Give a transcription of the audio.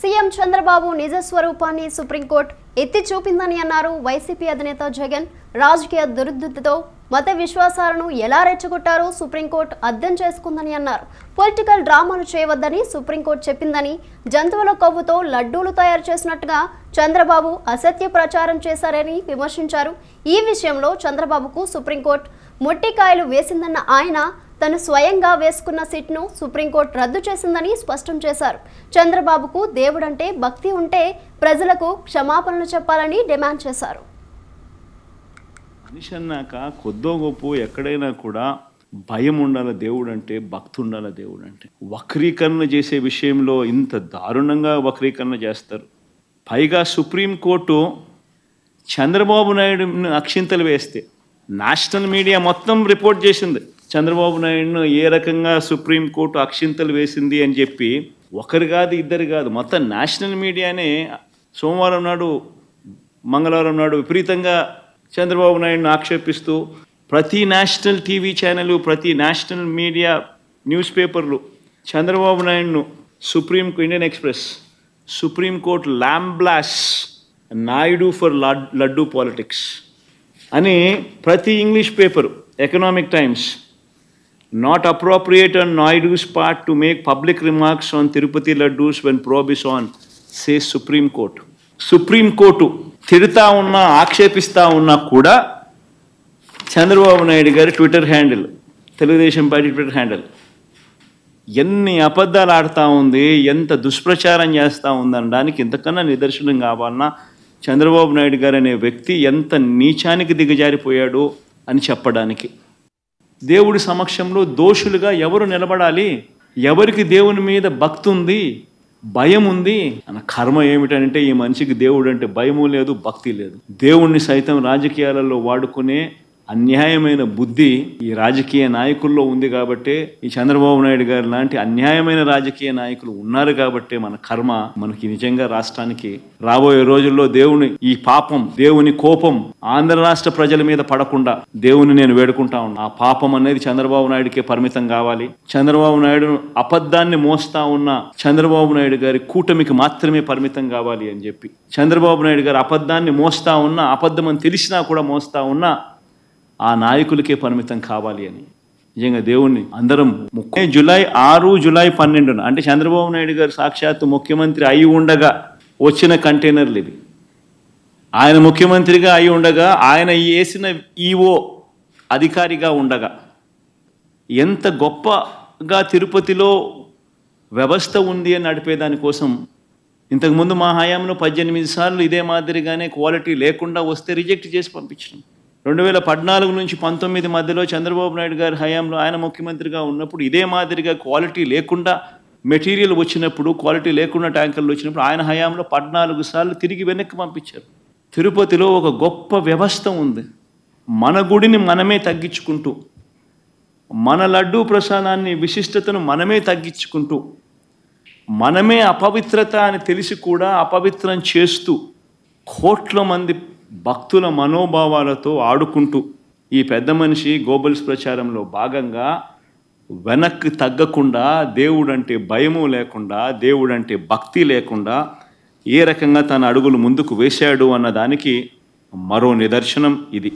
CM Chandrababu నిజ స్వరూపాన్ని supreme court ఎత్తి చూపిందని అన్నారు వైసీపీ అధినేత జగన్. రాజకీయ దురుద్దుతో మత విశ్వాసాలను ఎలా రెచ్చగొట్టారో సుప్రీంకోర్టు అర్థం చేసుకుందని అన్నారు. పొలిటికల్ డ్రామాలు చేయవద్దని సుప్రీంకోర్టు చెప్పిందని, జంతువుల కొవ్వుతో లడ్డూలు తయారు చేసినట్టుగా చంద్రబాబు అసత్య ప్రచారం చేశారని విమర్శించారు. ఈ విషయంలో చంద్రబాబుకు సుప్రీంకోర్టు మొట్టికాయలు వేసిందన్న ఆయన తను స్వయంగా వేసుకున్న సిట్ను సుప్రీంకోర్టు రద్దు చేసిందని స్పష్టం చేశారు. చంద్రబాబుకు దేవుడంటే భక్తి ఉంటే ప్రజలకు క్షమాపణలు చెప్పాలని డిమాండ్ చేశారు. మనిషి అన్నాక కొద్దో గొప్ప ఎక్కడైనా కూడా భయం ఉండాలి, దేవుడు అంటే భక్తి ఉండాలి. దేవుడు అంటే వక్రీకరణ చేసే విషయంలో ఇంత దారుణంగా వక్రీకరణ చేస్తారు. పైగా సుప్రీంకోర్టు చంద్రబాబు నాయుడు అక్షింతలు వేస్తే నేషనల్ మీడియా మొత్తం రిపోర్ట్ చేసింది. చంద్రబాబు నాయుడును ఏ రకంగా సుప్రీంకోర్టు అక్షింతలు వేసింది అని చెప్పి ఒకరు కాదు, ఇద్దరు కాదు, మొత్తం నేషనల్ మీడియానే సోమవారం నాడు మంగళవారం నాడు విపరీతంగా చంద్రబాబు నాయుడును ఆక్షేపిస్తూ ప్రతి నేషనల్ టీవీ ఛానల్, ప్రతి నేషనల్ మీడియా న్యూస్ పేపర్లు చంద్రబాబు నాయుడును Indian Express supreme court lambasts Naidu for laddu politics అని ప్రతి English paper, Economic Times, not appropriate on Naidu's part to make public remarks on Tirupati laddus when probe is on, says Supreme Court. Supreme Court తిడతా ఉన్నా ఆక్షేపిస్తా ఉన్నా కూడా చంద్రబాబు నాయుడు గారి Twitter handle, Telugu Desam party Twitter handle ఎన్ని అబద్ధాలు ఆడుతూ ఉంది, ఎంత దుష్ప్రచారం చేస్తూ ఉందనడానికి ఇంతకన్నా నిదర్శనం కావాలన్నా చంద్రబాబు నాయుడు గారు అనే వ్యక్తి ఎంత నీచానికి దిగజారిపోయాడు అని చెప్పడానికి. దేవుడి సమక్షంలో దోషులుగా ఎవరు నిలబడాలి? ఎవరికి దేవుని మీద భక్తి ఉంది, భయం ఉంది? అన్న కర్మ ఏమిటంటే ఈ మనిషికి దేవుడు అంటే భయము లేదు, భక్తి లేదు. దేవుణ్ణి సైతం రాజకీయాలలో వాడుకునే అన్యాయమైన బుద్ధి ఈ రాజకీయ నాయకుల్లో ఉంది. కాబట్టే ఈ చంద్రబాబు నాయుడు గారు లాంటి అన్యాయమైన రాజకీయ నాయకులు ఉన్నారు కాబట్టే మన కర్మ మనకి నిజంగా రాష్ట్రానికి రాబోయే రోజుల్లో దేవుని ఈ పాపం, దేవుని కోపం ఆంధ్ర రాష్ట్ర ప్రజల మీద పడకుండా దేవుని నేను వేడుకుంటా ఉన్నా. ఆ పాపం అనేది చంద్రబాబు నాయుడికే పరిమితం కావాలి. చంద్రబాబు నాయుడు అబద్ధాన్ని మోస్తా ఉన్న చంద్రబాబు నాయుడు గారి కూటమికి మాత్రమే పరిమితం కావాలి అని చెప్పి, చంద్రబాబు నాయుడు గారు అబద్ధాన్ని మోస్తా ఉన్నా, అబద్ధం అని తెలిసినా కూడా మోస్తా ఉన్నా ఆ నాయకులకే పరిమితం కావాలి అని నిజంగా దేవుణ్ణి అందరం జూలై 6, జూలై 12 అంటే చంద్రబాబు నాయుడు గారు సాక్షాత్తు ముఖ్యమంత్రి అయి ఉండగా వచ్చిన కంటైనర్లు ఇవి. ఆయన ముఖ్యమంత్రిగా అయి ఉండగా, ఆయన వేసిన ఈఓ అధికారిగా ఉండగా ఎంత గొప్పగా తిరుపతిలో వ్యవస్థ ఉంది అని నడిపేదానికోసం ఇంతకుముందు మా హయాంలో 18 సార్లు ఇదే మాదిరిగానే క్వాలిటీ లేకుండా వస్తే రిజెక్ట్ చేసి పంపించాం. 2014 నుంచి 19 మధ్యలో చంద్రబాబు నాయుడు గారి హయాంలో ఆయన ముఖ్యమంత్రిగా ఉన్నప్పుడు ఇదే మాదిరిగా క్వాలిటీ లేకుండా మెటీరియల్ వచ్చినప్పుడు, క్వాలిటీ లేకుండా ట్యాంకర్లు వచ్చినప్పుడు ఆయన హయాంలో 14 సార్లు తిరిగి వెనక్కి పంపించారు. తిరుపతిలో ఒక గొప్ప వ్యవస్థ ఉంది. మన గుడిని మనమే తగ్గించుకుంటూ, మన లడ్డూ ప్రసాదాన్ని విశిష్టతను మనమే తగ్గించుకుంటూ, మనమే అపవిత్రత అని తెలిసి కూడా అపవిత్రం చేస్తూ కోట్ల మంది భక్తుల మనోభావాలతో ఆడుకుంటూ ఈ పెద్ద మనిషి గోబల్స్ ప్రచారంలో భాగంగా వెనక్కి తగ్గకుండా, దేవుడంటే భయము లేకుండా, దేవుడంటే భక్తి లేకుండా ఏ రకంగా తన అడుగులు ముందుకు వేశాడు అన్నదానికి మరో నిదర్శనం ఇది.